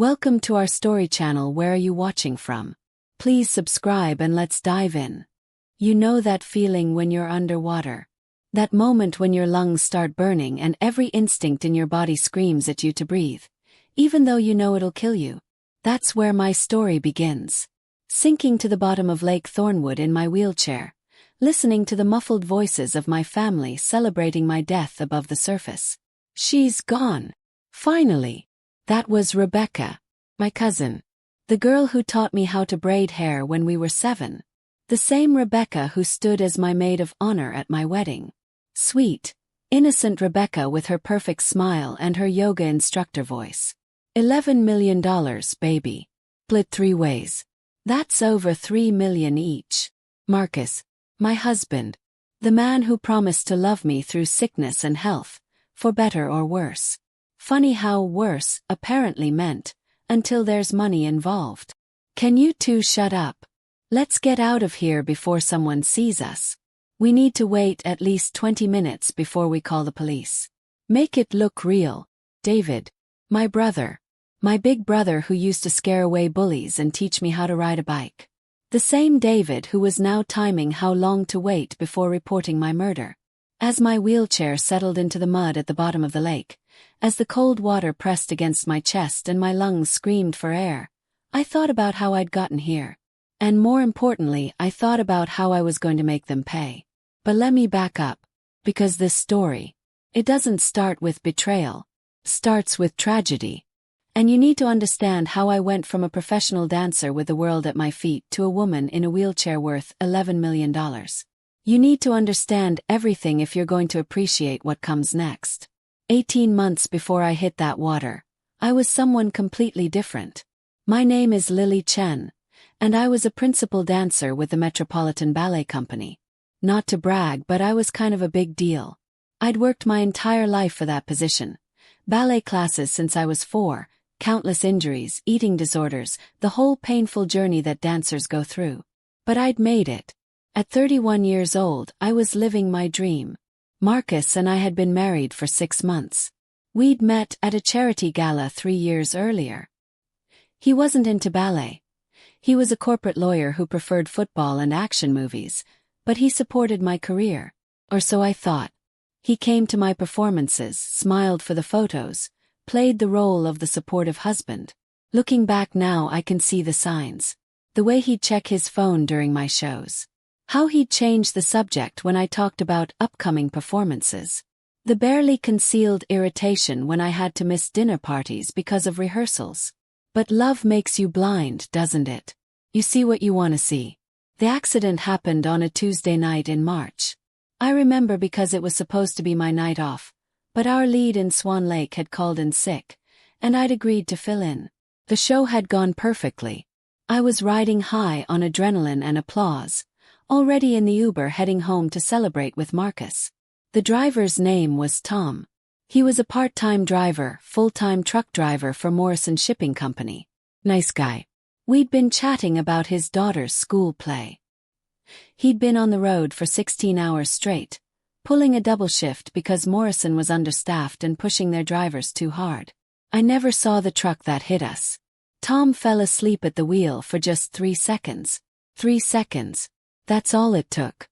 Welcome to our story channel. Where are you watching from? Please subscribe and let's dive in. You know that feeling when you're underwater? That moment when your lungs start burning and every instinct in your body screams at you to breathe, even though you know it'll kill you. That's where my story begins. Sinking to the bottom of Lake Thornwood in my wheelchair, listening to the muffled voices of my family celebrating my death above the surface. She's gone. Finally. That was Rebecca, my cousin. The girl who taught me how to braid hair when we were 7. The same Rebecca who stood as my maid of honor at my wedding. Sweet, innocent Rebecca with her perfect smile and her yoga instructor voice. $11 million, baby. Split 3 ways. That's over $3 million each. Marcus, my husband. The man who promised to love me through sickness and health, for better or worse. Funny how worse apparently meant, until there's money involved. Can you two shut up? Let's get out of here before someone sees us. We need to wait at least 20 minutes before we call the police. Make it look real. David. My brother. My big brother who used to scare away bullies and teach me how to ride a bike. The same David who was now timing how long to wait before reporting my murder. As my wheelchair settled into the mud at the bottom of the lake, as the cold water pressed against my chest and my lungs screamed for air, I thought about how I'd gotten here. And more importantly, I thought about how I was going to make them pay. But let me back up. Because this story, it doesn't start with betrayal. Starts with tragedy. And you need to understand how I went from a professional dancer with the world at my feet to a woman in a wheelchair worth $11 million. You need to understand everything if you're going to appreciate what comes next. 18 months before I hit that water, I was someone completely different. My name is Lily Chen, and I was a principal dancer with the Metropolitan Ballet Company. Not to brag, but I was kind of a big deal. I'd worked my entire life for that position. Ballet classes since I was 4, countless injuries, eating disorders, the whole painful journey that dancers go through. But I'd made it. At 31 years old, I was living my dream. Marcus and I had been married for 6 months. We'd met at a charity gala 3 years earlier. He wasn't into ballet. He was a corporate lawyer who preferred football and action movies, but he supported my career. Or so I thought. He came to my performances, smiled for the photos, played the role of the supportive husband. Looking back now, I can see the signs. The way he'd check his phone during my shows. How he'd change the subject when I talked about upcoming performances. The barely concealed irritation when I had to miss dinner parties because of rehearsals. But love makes you blind, doesn't it? You see what you want to see. The accident happened on a Tuesday night in March. I remember because it was supposed to be my night off, but our lead in Swan Lake had called in sick, and I'd agreed to fill in. The show had gone perfectly. I was riding high on adrenaline and applause, already in the Uber heading home to celebrate with Marcus. The driver's name was Tom. He was a part-time driver, full-time truck driver for Morrison Shipping Company. Nice guy. We'd been chatting about his daughter's school play. He'd been on the road for 16 hours straight, pulling a double shift because Morrison was understaffed and pushing their drivers too hard. I never saw the truck that hit us. Tom fell asleep at the wheel for just 3 seconds. 3 seconds. That's all it took.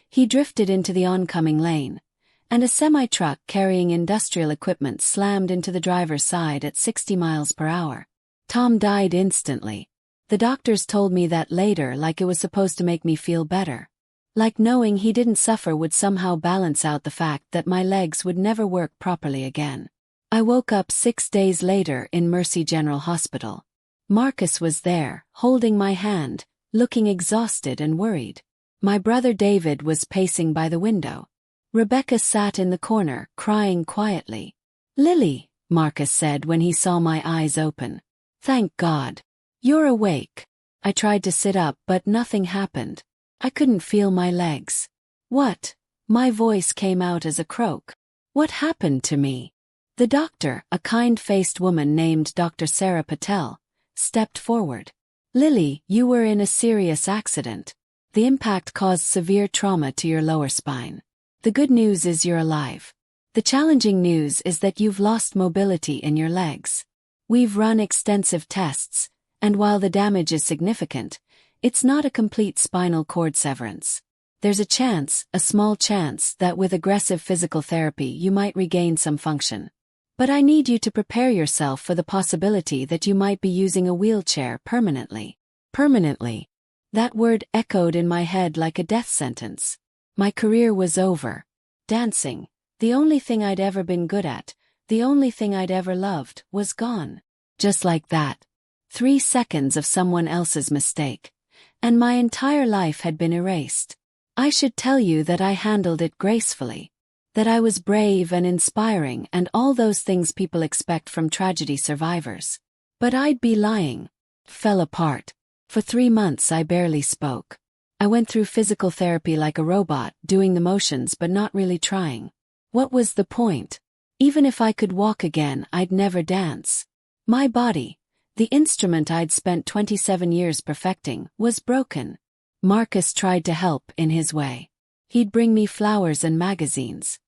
He drifted into the oncoming lane, and a semi-truck carrying industrial equipment slammed into the driver's side at 60 miles per hour. Tom died instantly. The doctors told me that later, like it was supposed to make me feel better. Like knowing he didn't suffer would somehow balance out the fact that my legs would never work properly again. I woke up 6 days later in Mercy General Hospital. Marcus was there, holding my hand, looking exhausted and worried. My brother David was pacing by the window. Rebecca sat in the corner, crying quietly. "Lily," Marcus said when he saw my eyes open. "Thank God. You're awake." I tried to sit up, but nothing happened. I couldn't feel my legs. "What?" My voice came out as a croak. "What happened to me?" The doctor, a kind-faced woman named Dr. Sarah Patel, stepped forward. "Lily, you were in a serious accident. The impact caused severe trauma to your lower spine. The good news is you're alive. The challenging news is that you've lost mobility in your legs. We've run extensive tests, and while the damage is significant, it's not a complete spinal cord severance. There's a small chance, that with aggressive physical therapy you might regain some function. But I need you to prepare yourself for the possibility that you might be using a wheelchair permanently. Permanently. That word echoed in my head like a death sentence. My career was over. Dancing, the only thing I'd ever been good at, the only thing I'd ever loved, was gone. Just like that. 3 seconds of someone else's mistake, and my entire life had been erased. I should tell you that I handled it gracefully, that I was brave and inspiring and all those things people expect from tragedy survivors. But I'd be lying. Fell apart. For 3 months I barely spoke. I went through physical therapy like a robot, doing the motions but not really trying. What was the point? Even if I could walk again, I'd never dance. My body, the instrument I'd spent 27 years perfecting, was broken. Marcus tried to help in his way. He'd bring me flowers and magazines.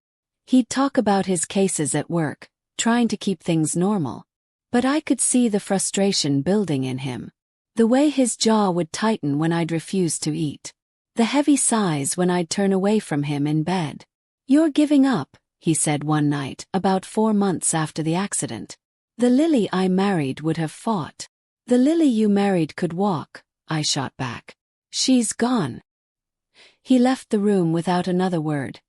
He'd talk about his cases at work, trying to keep things normal. But I could see the frustration building in him. The way his jaw would tighten when I'd refuse to eat. The heavy sighs when I'd turn away from him in bed. "You're giving up," he said one night, about 4 months after the accident. "The Lily I married would have fought." "The Lily you married could walk," I shot back. "She's gone." He left the room without another word,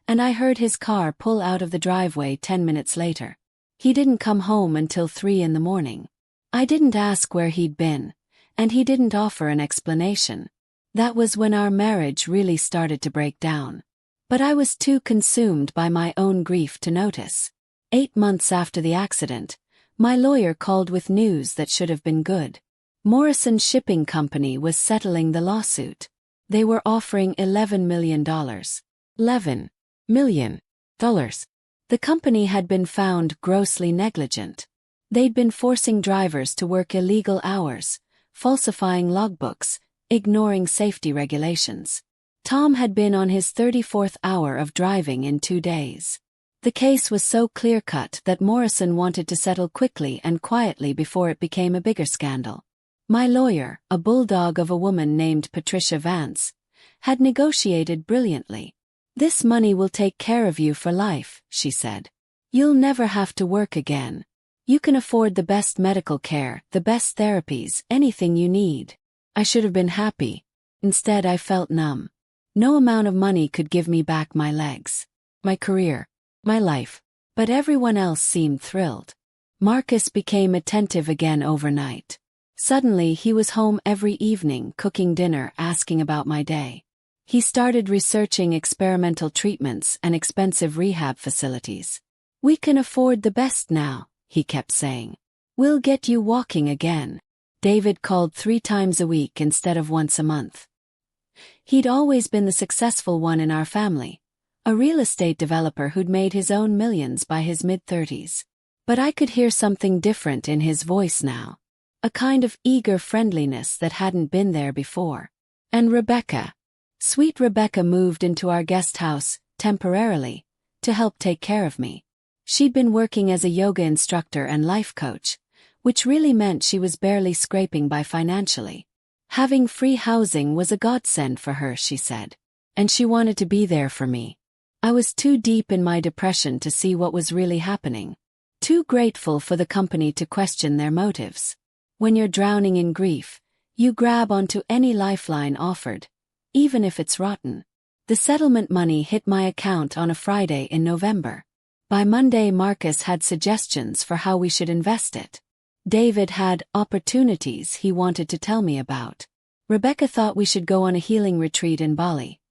and I heard his car pull out of the driveway 10 minutes later. He didn't come home until 3 in the morning. I didn't ask where he'd been, and he didn't offer an explanation. That was when our marriage really started to break down. But I was too consumed by my own grief to notice. 8 months after the accident, my lawyer called with news that should have been good. Morrison Shipping Company was settling the lawsuit. They were offering $11 million. $11 million. The company had been found grossly negligent. They'd been forcing drivers to work illegal hours, falsifying logbooks, ignoring safety regulations. Tom had been on his 34th hour of driving in 2 days. The case was so clear-cut that Morrison wanted to settle quickly and quietly before it became a bigger scandal. My lawyer, a bulldog of a woman named Patricia Vance, had negotiated brilliantly. "This money will take care of you for life," she said. "You'll never have to work again. You can afford the best medical care, the best therapies, anything you need." I should have been happy. Instead, I felt numb. No amount of money could give me back my legs, my career, my life. But everyone else seemed thrilled. Marcus became attentive again overnight. Suddenly he was home every evening cooking dinner, asking about my day. He started researching experimental treatments and expensive rehab facilities. "We can afford the best now," he kept saying. "We'll get you walking again." David called 3 times a week instead of once a month. He'd always been the successful one in our family, a real estate developer who'd made his own millions by his mid-30s. But I could hear something different in his voice now. A kind of eager friendliness that hadn't been there before. And Rebecca. Sweet Rebecca moved into our guest house, temporarily, to help take care of me. She'd been working as a yoga instructor and life coach, which really meant she was barely scraping by financially. Having free housing was a godsend for her, she said. And she wanted to be there for me. I was too deep in my depression to see what was really happening. Too grateful for the company to question their motives. When you're drowning in grief, you grab onto any lifeline offered, even if it's rotten. The settlement money hit my account on a Friday in November. By Monday, Marcus had suggestions for how we should invest it. David had opportunities he wanted to tell me about. Rebecca thought we should go on a healing retreat in Bali.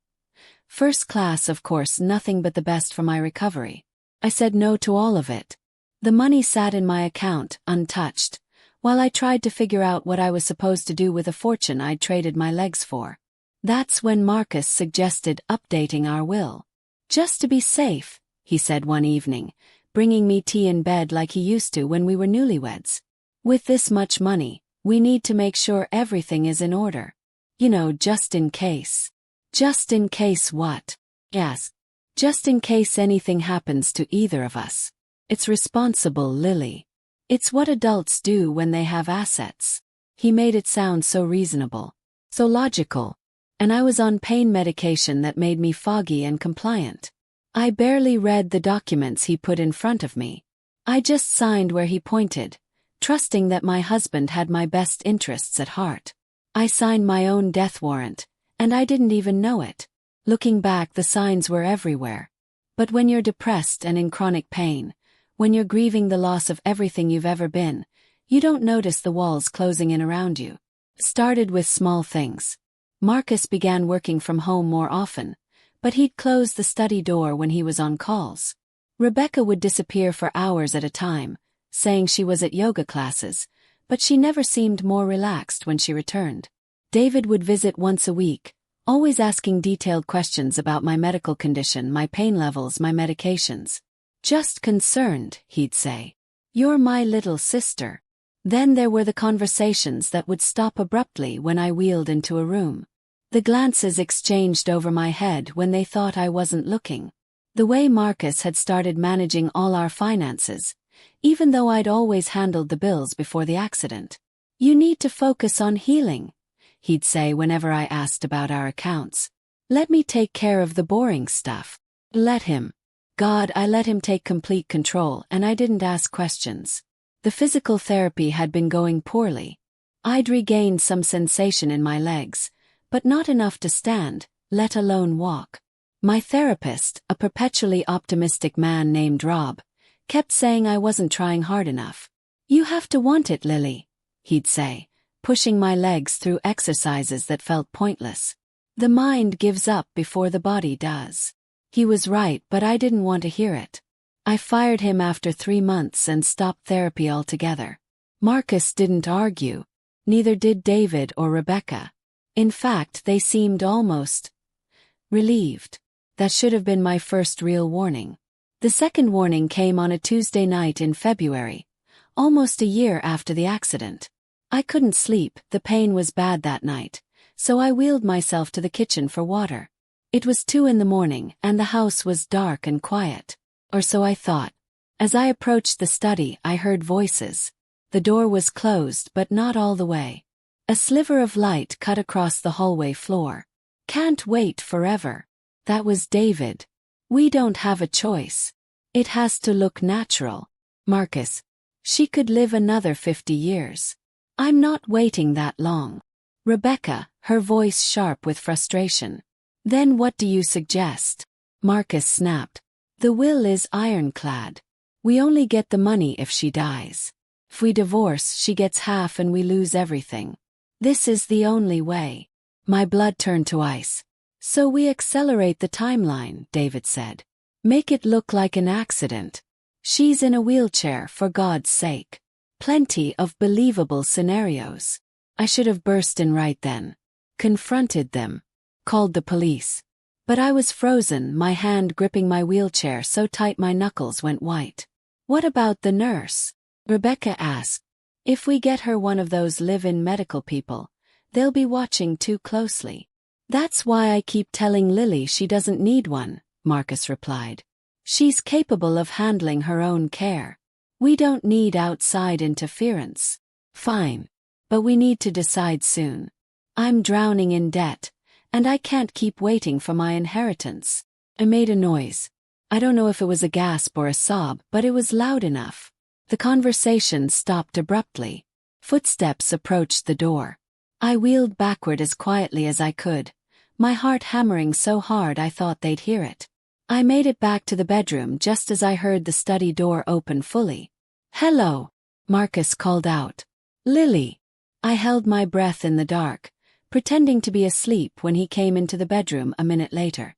First class, of course, nothing but the best for my recovery. I said no to all of it. The money sat in my account, untouched, while I tried to figure out what I was supposed to do with a fortune I'd traded my legs for. That's when Marcus suggested updating our will. "Just to be safe," he said one evening, bringing me tea in bed like he used to when we were newlyweds. "With this much money, we need to make sure everything is in order. You know, just in case." "Just in case what?" "Yes. Just in case anything happens to either of us. It's responsible, Lily." It's what adults do when they have assets. He made it sound so reasonable, so logical. And I was on pain medication that made me foggy and compliant. I barely read the documents he put in front of me. I just signed where he pointed, trusting that my husband had my best interests at heart. I signed my own death warrant, and I didn't even know it. Looking back, the signs were everywhere. But when you're depressed and in chronic pain, when you're grieving the loss of everything you've ever been, you don't notice the walls closing in around you. Started with small things. Marcus began working from home more often, but he'd close the study door when he was on calls. Rebecca would disappear for hours at a time, saying she was at yoga classes, but she never seemed more relaxed when she returned. David would visit once a week, always asking detailed questions about my medical condition, my pain levels, my medications. "Just concerned," he'd say. "You're my little sister." Then there were the conversations that would stop abruptly when I wheeled into a room. The glances exchanged over my head when they thought I wasn't looking. The way Marcus had started managing all our finances, even though I'd always handled the bills before the accident. "You need to focus on healing," he'd say whenever I asked about our accounts. "Let me take care of the boring stuff." Let him. God, I let him take complete control, and I didn't ask questions. The physical therapy had been going poorly. I'd regained some sensation in my legs, but not enough to stand, let alone walk. My therapist, a perpetually optimistic man named Rob, kept saying I wasn't trying hard enough. "You have to want it, Lily," he'd say, pushing my legs through exercises that felt pointless. The mind gives up before the body does. He was right, but I didn't want to hear it. I fired him after 3 months and stopped therapy altogether. Marcus didn't argue. Neither did David or Rebecca. In fact, they seemed almost relieved. That should have been my first real warning. The second warning came on a Tuesday night in February, almost a year after the accident. I couldn't sleep, the pain was bad that night, so I wheeled myself to the kitchen for water. It was 2 a.m, and the house was dark and quiet. Or so I thought. As I approached the study, I heard voices. The door was closed, but not all the way. A sliver of light cut across the hallway floor. "Can't wait forever." That was David. "We don't have a choice. It has to look natural." Marcus. "She could live another 50 years. I'm not waiting that long." Rebecca, her voice sharp with frustration. "Then what do you suggest?" Marcus snapped. "The will is ironclad. We only get the money if she dies. If we divorce, she gets half and we lose everything. This is the only way." My blood turned to ice. "So we accelerate the timeline," David said. "Make it look like an accident. She's in a wheelchair, for God's sake. Plenty of believable scenarios." I should have burst in right then. Confronted them. Called the police. But I was frozen, my hand gripping my wheelchair so tight my knuckles went white. "What about the nurse?" Rebecca asked. "If we get her one of those live-in medical people, they'll be watching too closely." "That's why I keep telling Lily she doesn't need one," Marcus replied. "She's capable of handling her own care. We don't need outside interference." "Fine. But we need to decide soon. I'm drowning in debt, and I can't keep waiting for my inheritance." I made a noise. I don't know if it was a gasp or a sob, but it was loud enough. The conversation stopped abruptly. Footsteps approached the door. I wheeled backward as quietly as I could, my heart hammering so hard I thought they'd hear it. I made it back to the bedroom just as I heard the study door open fully. "Hello," Marcus called out. "Lily." I held my breath in the dark, pretending to be asleep when he came into the bedroom a minute later.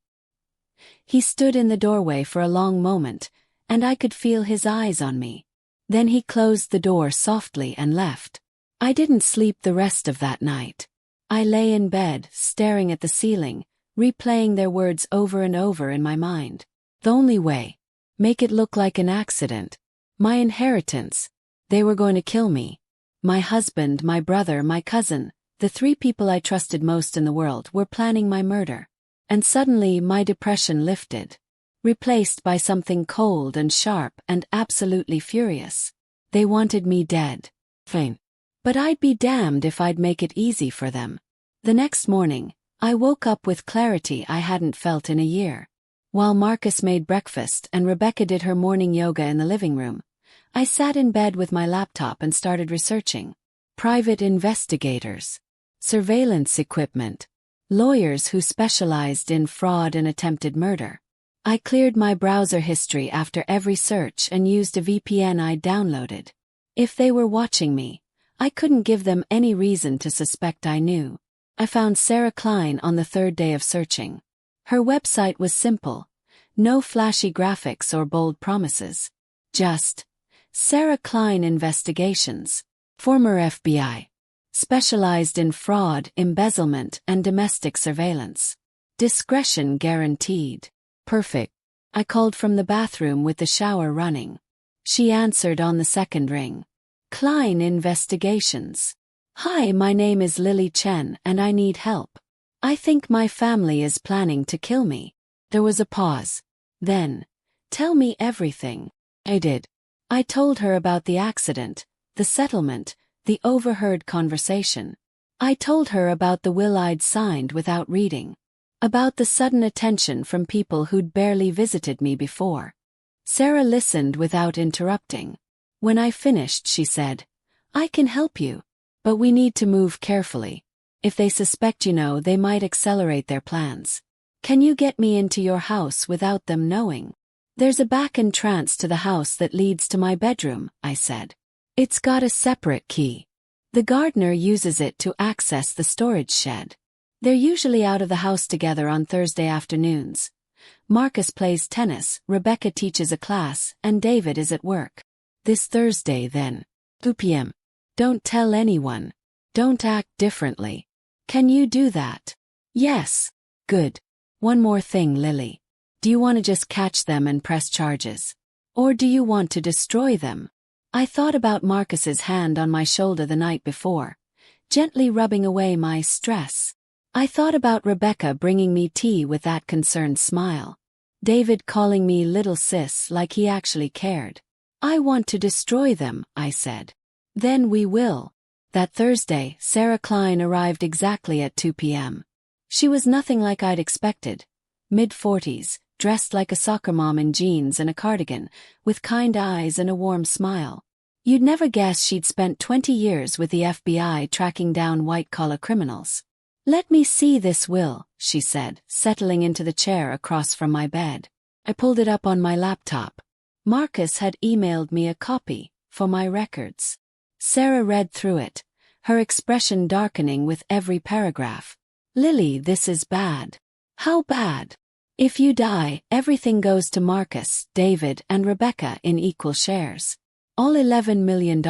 He stood in the doorway for a long moment, and I could feel his eyes on me. Then he closed the door softly and left. I didn't sleep the rest of that night. I lay in bed, staring at the ceiling, replaying their words over and over in my mind. The only way. Make it look like an accident. My inheritance. They were going to kill me. My husband, my brother, my cousin, the 3 people I trusted most in the world were planning my murder. And suddenly my depression lifted, replaced by something cold and sharp and absolutely furious. They wanted me dead. Fine. But I'd be damned if I'd make it easy for them. The next morning, I woke up with clarity I hadn't felt in a year. While Marcus made breakfast and Rebecca did her morning yoga in the living room, I sat in bed with my laptop and started researching. Private investigators, surveillance equipment, lawyers who specialized in fraud and attempted murder. I cleared my browser history after every search and used a VPN I'd downloaded. If they were watching me, I couldn't give them any reason to suspect I knew. I found Sarah Klein on the third day of searching. Her website was simple, no flashy graphics or bold promises. Just, Sarah Klein Investigations, former FBI. Specialized in fraud, embezzlement, and domestic surveillance. Discretion guaranteed. Perfect. I called from the bathroom with the shower running. She answered on the second ring. Klein Investigations. Hi, my name is Lily Chen and I need help. I think my family is planning to kill me. There was a pause. Then, tell me everything. I did. I told her about the accident, the settlement, the overheard conversation. I told her about the will I'd signed without reading. About the sudden attention from people who'd barely visited me before. Sarah listened without interrupting. When I finished, she said, I can help you, but we need to move carefully. If they suspect they might accelerate their plans. Can you get me into your house without them knowing? There's a back entrance to the house that leads to my bedroom, I said. It's got a separate key. The gardener uses it to access the storage shed. They're usually out of the house together on Thursday afternoons. Marcus plays tennis, Rebecca teaches a class, and David is at work. This Thursday then. 2 p.m. Don't tell anyone. Don't act differently. Can you do that? Yes. Good. One more thing, Lily. Do you want to just catch them and press charges? Or do you want to destroy them? I thought about Marcus's hand on my shoulder the night before, gently rubbing away my stress. I thought about Rebecca bringing me tea with that concerned smile. David calling me little sis like he actually cared. I want to destroy them, I said. Then we will. That Thursday, Sarah Klein arrived exactly at 2 p.m. She was nothing like I'd expected. Mid-40s, dressed like a soccer mom in jeans and a cardigan, with kind eyes and a warm smile. You'd never guess she'd spent 20 years with the FBI tracking down white-collar criminals. Let me see this will, she said, settling into the chair across from my bed. I pulled it up on my laptop. Marcus had emailed me a copy, for my records. Sarah read through it, her expression darkening with every paragraph. Lily, this is bad. How bad? If you die, everything goes to Marcus, David, and Rebecca in equal shares. All $11 million.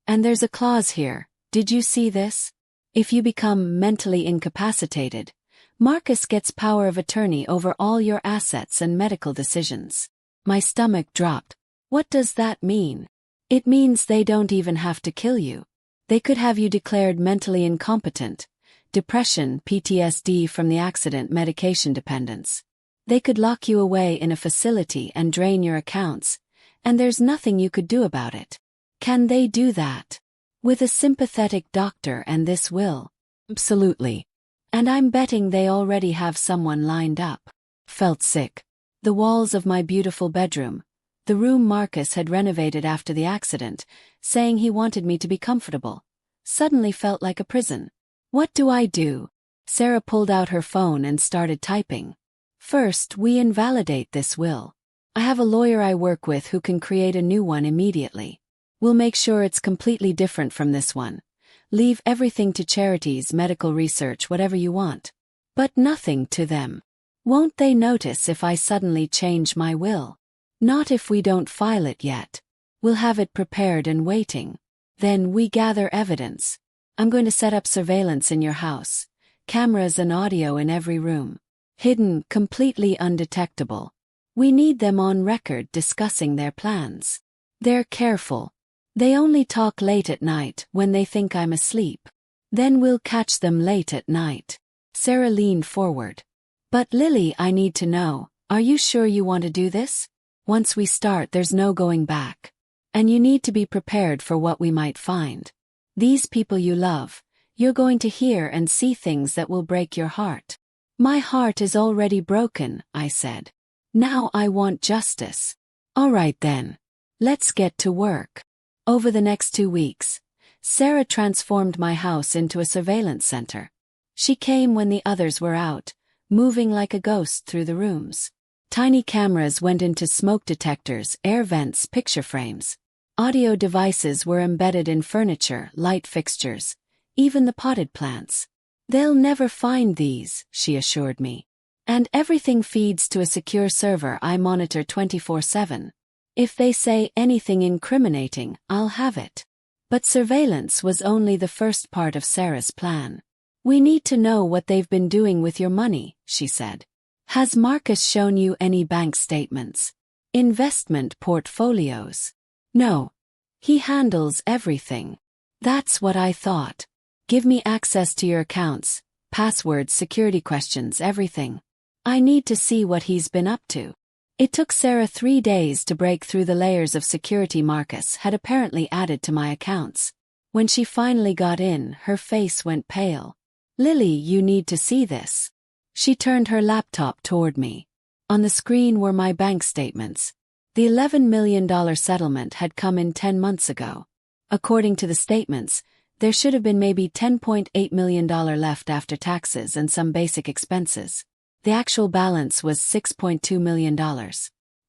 And there's a clause here, did you see this? If you become mentally incapacitated, Marcus gets power of attorney over all your assets and medical decisions. My stomach dropped. What does that mean? It means they don't even have to kill you. They could have you declared mentally incompetent, depression, PTSD from the accident, medication dependence. They could lock you away in a facility and drain your accounts, and there's nothing you could do about it. Can they do that? With a sympathetic doctor and this will? Absolutely. And I'm betting they already have someone lined up. Felt sick. The walls of my beautiful bedroom, the room Marcus had renovated after the accident, saying he wanted me to be comfortable, suddenly felt like a prison. What do I do? Sarah pulled out her phone and started typing. First, we invalidate this will. I have a lawyer I work with who can create a new one immediately. We'll make sure it's completely different from this one. Leave everything to charities, medical research, whatever you want. But nothing to them. Won't they notice if I suddenly change my will? Not if we don't file it yet. We'll have it prepared and waiting. Then we gather evidence. I'm going to set up surveillance in your house. Cameras and audio in every room. Hidden, completely undetectable. We need them on record discussing their plans. They're careful. They only talk late at night when they think I'm asleep. Then we'll catch them late at night. Sarah leaned forward. But Lily, I need to know, are you sure you want to do this? Once we start, there's no going back. And you need to be prepared for what we might find. These people you love, you're going to hear and see things that will break your heart. My heart is already broken, I said. Now I want justice. All right then. Let's get to work. Over the next 2 weeks, Sarah transformed my house into a surveillance center. She came when the others were out, moving like a ghost through the rooms. Tiny cameras went into smoke detectors, air vents, picture frames. Audio devices were embedded in furniture, light fixtures, even the potted plants. They'll never find these, she assured me. And everything feeds to a secure server I monitor 24/7. If they say anything incriminating, I'll have it. But surveillance was only the first part of Sarah's plan. We need to know what they've been doing with your money, she said. Has Marcus shown you any bank statements? Investment portfolios? No. He handles everything. That's what I thought. Give me access to your accounts, passwords, security questions, everything. I need to see what he's been up to. It took Sarah 3 days to break through the layers of security Marcus had apparently added to my accounts. When she finally got in, her face went pale. Lily, you need to see this. She turned her laptop toward me. On the screen were my bank statements. The $11 million settlement had come in 10 months ago. According to the statements, there should have been maybe $10.8 million left after taxes and some basic expenses. The actual balance was $6.2 million.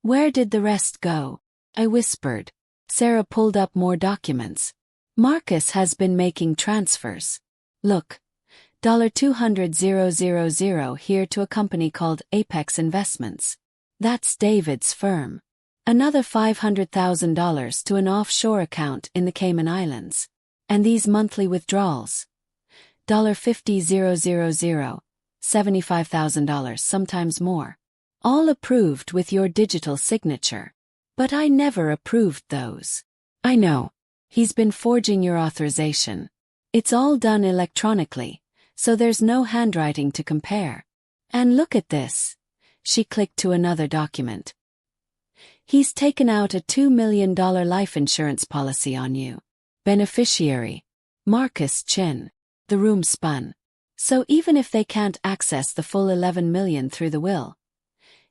Where did the rest go? I whispered. Sarah pulled up more documents. Marcus has been making transfers. Look. $200,000 here to a company called Apex Investments. That's David's firm. Another $500,000 to an offshore account in the Cayman Islands. And these monthly withdrawals. $50,000, $75,000, sometimes more. All approved with your digital signature. But I never approved those. I know. He's been forging your authorization. It's all done electronically, so there's no handwriting to compare. And look at this. She clicked to another document. He's taken out a $2 million life insurance policy on you. Beneficiary. Marcus Chin. The room spun. So even if they can't access the full $11 million through the will,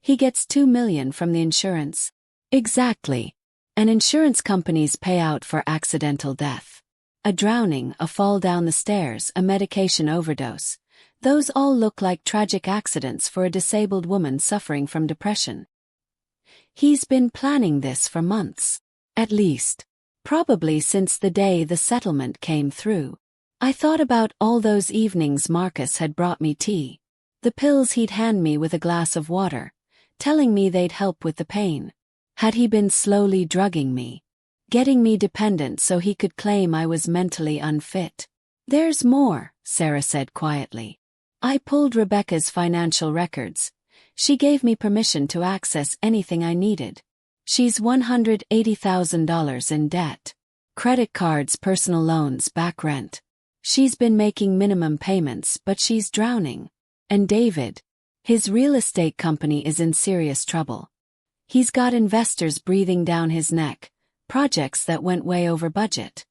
he gets $2 million from the insurance. Exactly. And insurance companies pay out for accidental death. A drowning, a fall down the stairs, a medication overdose. Those all look like tragic accidents for a disabled woman suffering from depression. He's been planning this for months. At least. Probably since the day the settlement came through. I thought about all those evenings Marcus had brought me tea. The pills he'd hand me with a glass of water, telling me they'd help with the pain. Had he been slowly drugging me? Getting me dependent so he could claim I was mentally unfit? There's more, Sarah said quietly. I pulled Rebecca's financial records. She gave me permission to access anything I needed. She's $180,000 in debt. Credit cards, personal loans, back rent. She's been making minimum payments, but she's drowning. And David, his real estate company is in serious trouble. He's got investors breathing down his neck, projects that went way over budget.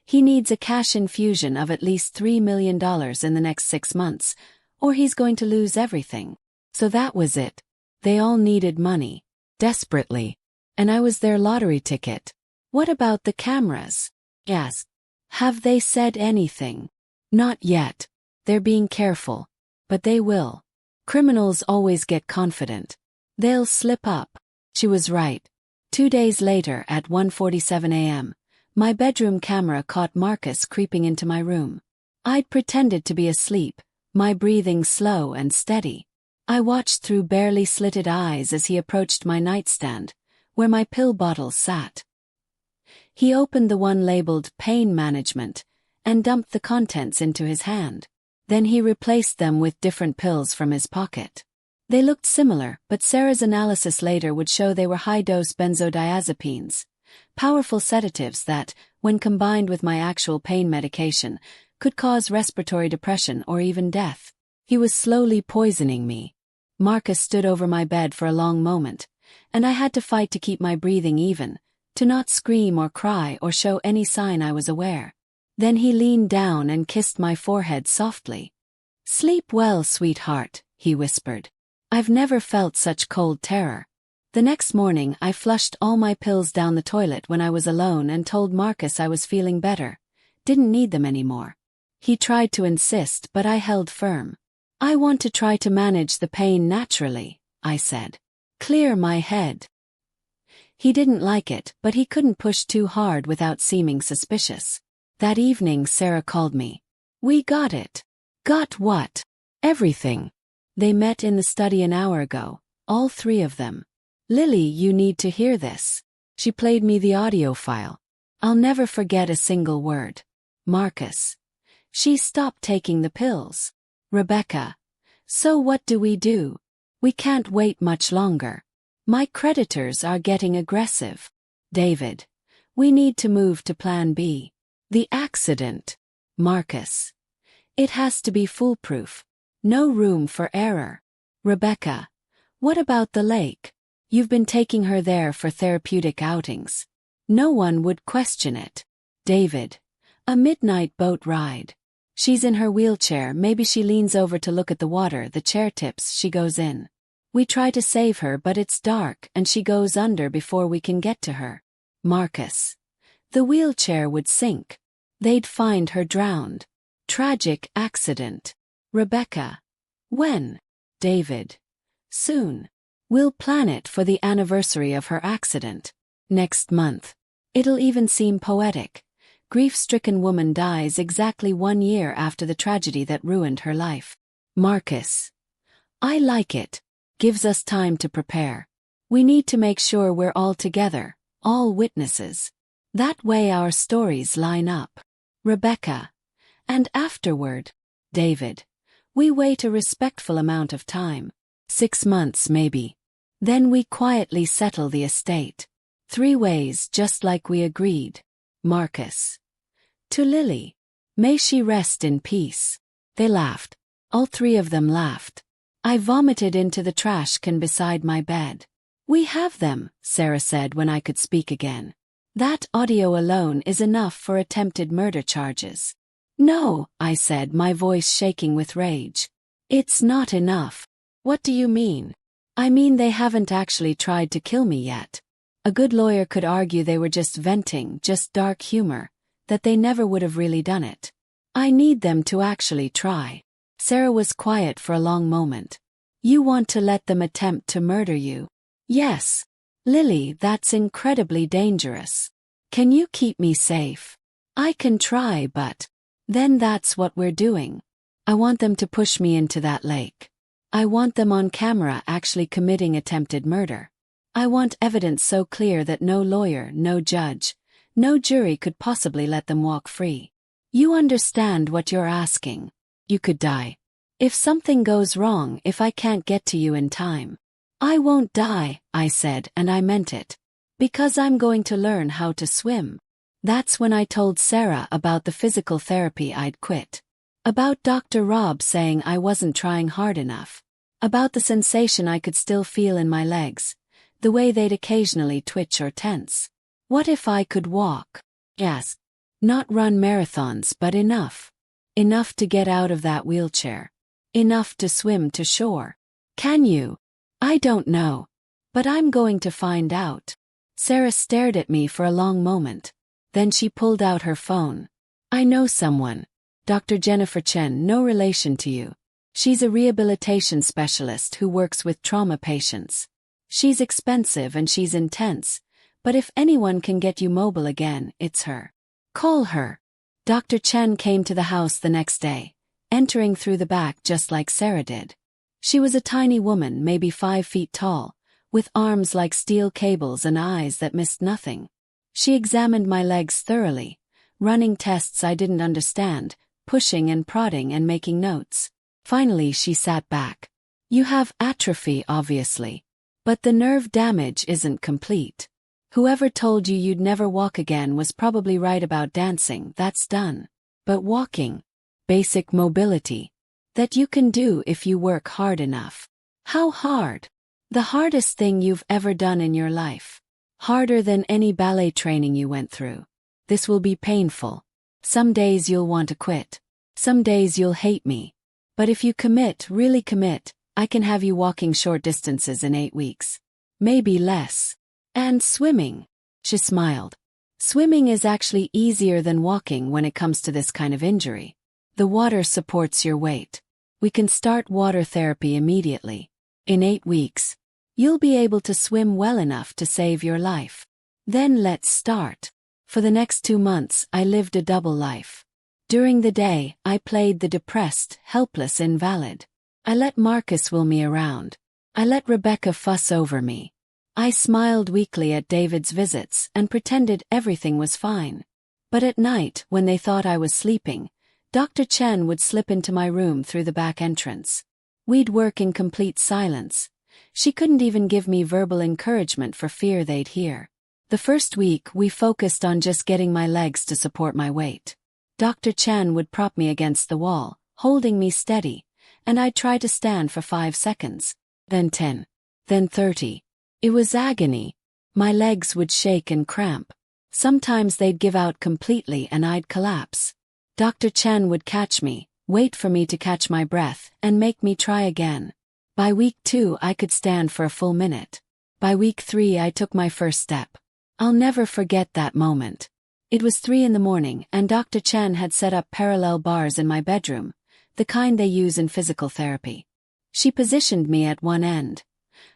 He needs a cash infusion of at least $3 million in the next 6 months, or he's going to lose everything. So that was it. They all needed money. Desperately. And I was their lottery ticket. What about the cameras? Yes. Have they said anything? Not yet. They're being careful. But they will. Criminals always get confident. They'll slip up. She was right. 2 days later at 1:47 a.m., my bedroom camera caught Marcus creeping into my room. I'd pretended to be asleep, my breathing slow and steady. I watched through barely slitted eyes as he approached my nightstand, where my pill bottles sat. He opened the one labeled Pain Management and dumped the contents into his hand. Then he replaced them with different pills from his pocket. They looked similar, but Sarah's analysis later would show they were high-dose benzodiazepines, powerful sedatives that, when combined with my actual pain medication, could cause respiratory depression or even death. He was slowly poisoning me. Marcus stood over my bed for a long moment, and I had to fight to keep my breathing even, To not scream or cry or show any sign I was aware. Then he leaned down and kissed my forehead softly. "Sleep well, sweetheart," he whispered. "I've never felt such cold terror." The next morning I flushed all my pills down the toilet when I was alone and told Marcus I was feeling better. Didn't need them anymore. He tried to insist, but I held firm. "I want to try to manage the pain naturally," I said. "Clear my head." He didn't like it, but he couldn't push too hard without seeming suspicious. That evening Sarah called me. "We got it." "Got what?" "Everything. They met in the study an hour ago, all three of them." "Lily, you need to hear this." She played me the audio file. I'll never forget a single word. "Marcus. She stopped taking the pills." "Rebecca. So what do? We can't wait much longer. My creditors are getting aggressive." "David. We need to move to Plan B." "The accident." "Marcus. It has to be foolproof. No room for error." "Rebecca. What about the lake? You've been taking her there for therapeutic outings. No one would question it." "David. A midnight boat ride. She's in her wheelchair, maybe she leans over to look at the water, the chair tips, she goes in. We try to save her but it's dark and she goes under before we can get to her." "Marcus. The wheelchair would sink. They'd find her drowned. Tragic accident." "Rebecca. When?" "David. Soon. We'll plan it for the anniversary of her accident. Next month. It'll even seem poetic. Grief-stricken woman dies exactly 1 year after the tragedy that ruined her life." "Marcus. I like it. Gives us time to prepare. We need to make sure we're all together, all witnesses. That way our stories line up." "Rebecca. And afterward?" "David. We wait a respectful amount of time. 6 months maybe. Then we quietly settle the estate. 3 ways just like we agreed." "Marcus. To Lily. May she rest in peace." They laughed. All 3 of them laughed. I vomited into the trash can beside my bed. "We have them," Sarah said when I could speak again. "That audio alone is enough for attempted murder charges." "No," I said, my voice shaking with rage. "It's not enough." "What do you mean?" "I mean they haven't actually tried to kill me yet. A good lawyer could argue they were just venting, just dark humor, that they never would have really done it. I need them to actually try." Sarah was quiet for a long moment. "You want to let them attempt to murder you?" "Yes." "Lily, that's incredibly dangerous. Can you keep me safe?" "I can try, but..." "Then that's what we're doing. I want them to push me into that lake. I want them on camera actually committing attempted murder. I want evidence so clear that no lawyer, no judge, no jury could possibly let them walk free. You understand what you're asking? You could die. If something goes wrong, if I can't get to you in time." "I won't die," I said, and I meant it. "Because I'm going to learn how to swim." That's when I told Sarah about the physical therapy I'd quit. About Dr. Rob saying I wasn't trying hard enough. About the sensation I could still feel in my legs. The way they'd occasionally twitch or tense. What if I could walk? Yes. Not run marathons, but enough. Enough to get out of that wheelchair. Enough to swim to shore. Can you? I don't know. But I'm going to find out. Sarah stared at me for a long moment. Then she pulled out her phone. "I know someone. Dr. Jennifer Chen, no relation to you. She's a rehabilitation specialist who works with trauma patients. She's expensive and she's intense, but if anyone can get you mobile again, it's her. Call her." Dr. Chen came to the house the next day, entering through the back just like Sarah did. She was a tiny woman, maybe 5 feet tall, with arms like steel cables and eyes that missed nothing. She examined my legs thoroughly, running tests I didn't understand, pushing and prodding and making notes. Finally she sat back. "You have atrophy, obviously. But the nerve damage isn't complete. Whoever told you you'd never walk again was probably right about dancing, that's done. But walking, basic mobility, that you can do if you work hard enough." "How hard?" "The hardest thing you've ever done in your life." Harder than any ballet training you went through. This will be painful. Some days you'll want to quit. Some days you'll hate me. But if you commit, really commit, I can have you walking short distances in 8 weeks. Maybe less. And swimming. She smiled. Swimming is actually easier than walking when it comes to this kind of injury. The water supports your weight. We can start water therapy immediately. In 8 weeks, you'll be able to swim well enough to save your life. Then let's start. For the next 2 months, I lived a double life. During the day, I played the depressed, helpless invalid. I let Marcus wheel me around. I let Rebecca fuss over me. I smiled weakly at David's visits and pretended everything was fine. But at night, when they thought I was sleeping, Dr. Chen would slip into my room through the back entrance. We'd work in complete silence. She couldn't even give me verbal encouragement for fear they'd hear. The first week, we focused on just getting my legs to support my weight. Dr. Chen would prop me against the wall, holding me steady, and I'd try to stand for 5 seconds. Then 10. Then 30. It was agony. My legs would shake and cramp. Sometimes they'd give out completely and I'd collapse. Dr. Chen would catch me, wait for me to catch my breath, and make me try again. By week 2, I could stand for a full minute. By week 3, I took my first step. I'll never forget that moment. It was 3 in the morning and Dr. Chen had set up parallel bars in my bedroom, the kind they use in physical therapy. She positioned me at one end,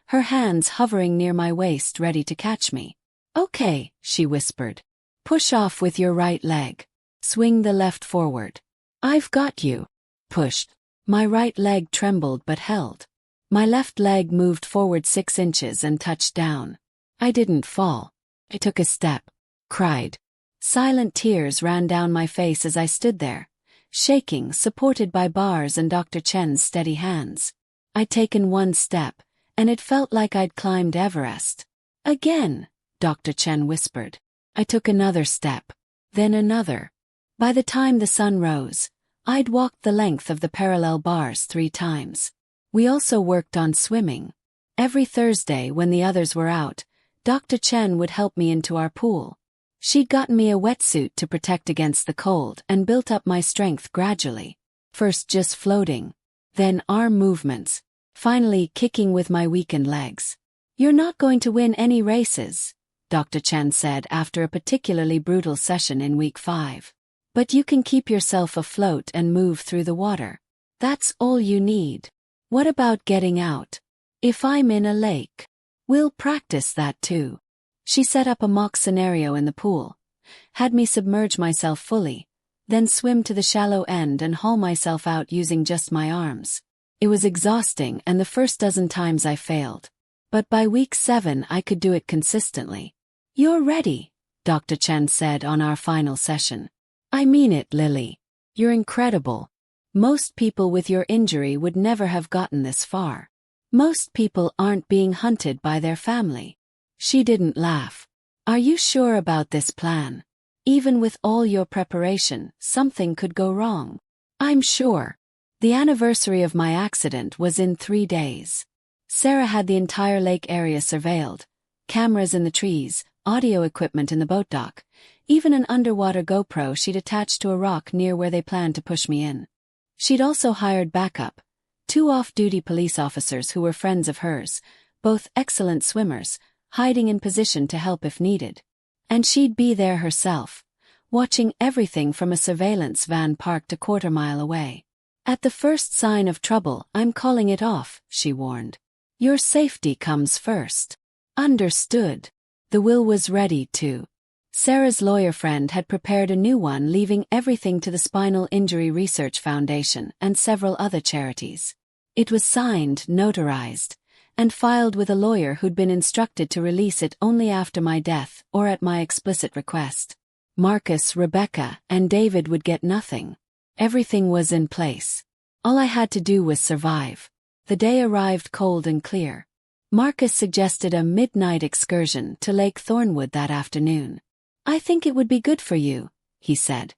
her hands hovering near my waist ready to catch me. "Okay," she whispered. "Push off with your right leg. Swing the left forward. I've got you." Pushed. My right leg trembled but held. My left leg moved forward 6 inches and touched down. I didn't fall. I took a step. Cried. Silent tears ran down my face as I stood there, shaking, supported by bars and Dr. Chen's steady hands. I'd taken 1 step, and it felt like I'd climbed Everest. "Again," Dr. Chen whispered. I took another step. Then another. By the time the sun rose, I'd walked the length of the parallel bars 3 times. We also worked on swimming. Every Thursday when the others were out, Dr. Chen would help me into our pool. She'd gotten me a wetsuit to protect against the cold and built up my strength gradually. First just floating, then arm movements, finally kicking with my weakened legs. "You're not going to win any races," Dr. Chen said after a particularly brutal session in week 5. "But you can keep yourself afloat and move through the water. That's all you need. What about getting out? If I'm in a lake, we'll practice that too." She set up a mock scenario in the pool, had me submerge myself fully, then swim to the shallow end and haul myself out using just my arms. It was exhausting and the first dozen times I failed. But by week 7 I could do it consistently. "You're ready," Dr. Chen said on our final session. "I mean it, Lily. You're incredible. Most people with your injury would never have gotten this far. Most people aren't being hunted by their family." She didn't laugh. "Are you sure about this plan? Even with all your preparation, something could go wrong." "I'm sure." The anniversary of my accident was in 3 days. Sarah had the entire lake area surveilled, cameras in the trees, audio equipment in the boat dock, even an underwater GoPro she'd attached to a rock near where they planned to push me in. She'd also hired backup, 2 off-duty police officers who were friends of hers, both excellent swimmers, hiding in position to help if needed. And she'd be there herself, watching everything from a surveillance van parked a quarter-mile away. "At the first sign of trouble, I'm calling it off," she warned. "Your safety comes first." Understood. The will was ready too. Sarah's lawyer friend had prepared a new one, leaving everything to the Spinal Injury Research Foundation and several other charities. It was signed, notarized, and filed with a lawyer who'd been instructed to release it only after my death or at my explicit request. Marcus, Rebecca, and David would get nothing. Everything was in place. All I had to do was survive. The day arrived cold and clear. Marcus suggested a midnight excursion to Lake Thornwood that afternoon. "I think it would be good for you," he said,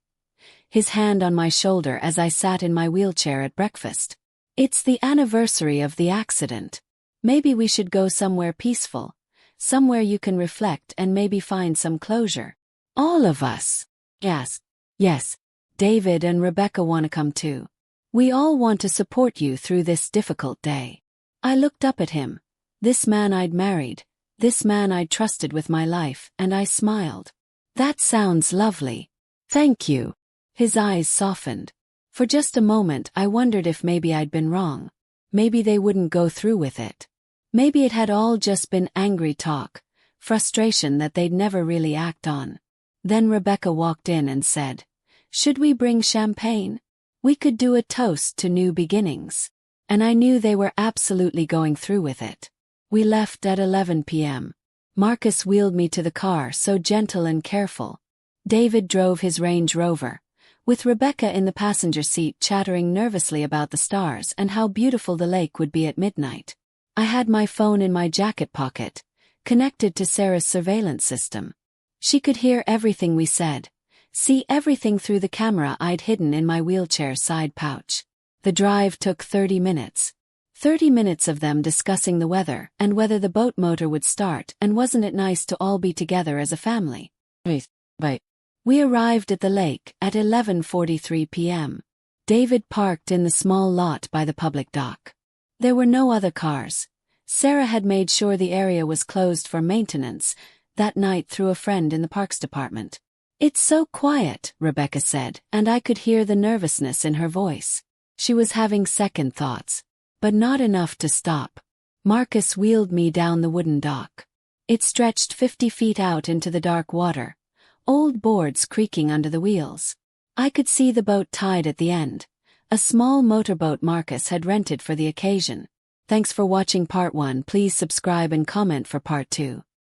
his hand on my shoulder as I sat in my wheelchair at breakfast. "It's the anniversary of the accident. Maybe we should go somewhere peaceful, somewhere you can reflect and maybe find some closure. All of us. Yes. Yes. David and Rebecca want to come too. We all want to support you through this difficult day. I looked up at him, this man I'd married, this man I'd trusted with my life, and I smiled. That sounds lovely. Thank you. His eyes softened. For just a moment I wondered if maybe I'd been wrong. Maybe they wouldn't go through with it. Maybe it had all just been angry talk, frustration that they'd never really act on. Then Rebecca walked in and said, "Should we bring champagne? We could do a toast to new beginnings." And I knew they were absolutely going through with it. We left at 11 p.m. Marcus wheeled me to the car, so gentle and careful. David drove his Range Rover, with Rebecca in the passenger seat chattering nervously about the stars and how beautiful the lake would be at midnight. I had my phone in my jacket pocket, connected to Sarah's surveillance system. She could hear everything we said, see everything through the camera I'd hidden in my wheelchair side pouch. The drive took 30 minutes. 30 minutes of them discussing the weather and whether the boat motor would start, and wasn't it nice to all be together as a family. We arrived at the lake at 11:43 p.m. David parked in the small lot by the public dock. There were no other cars. Sarah had made sure the area was closed for maintenance that night through a friend in the parks department. "It's so quiet," Rebecca said, and I could hear the nervousness in her voice. She was having second thoughts, but not enough to stop. Marcus wheeled me down the wooden dock. It stretched 50 feet out into the dark water, old boards creaking under the wheels. I could see the boat tied at the end, a small motorboat Marcus had rented for the occasion. Thanks for watching part 1. Please subscribe and comment for part 2.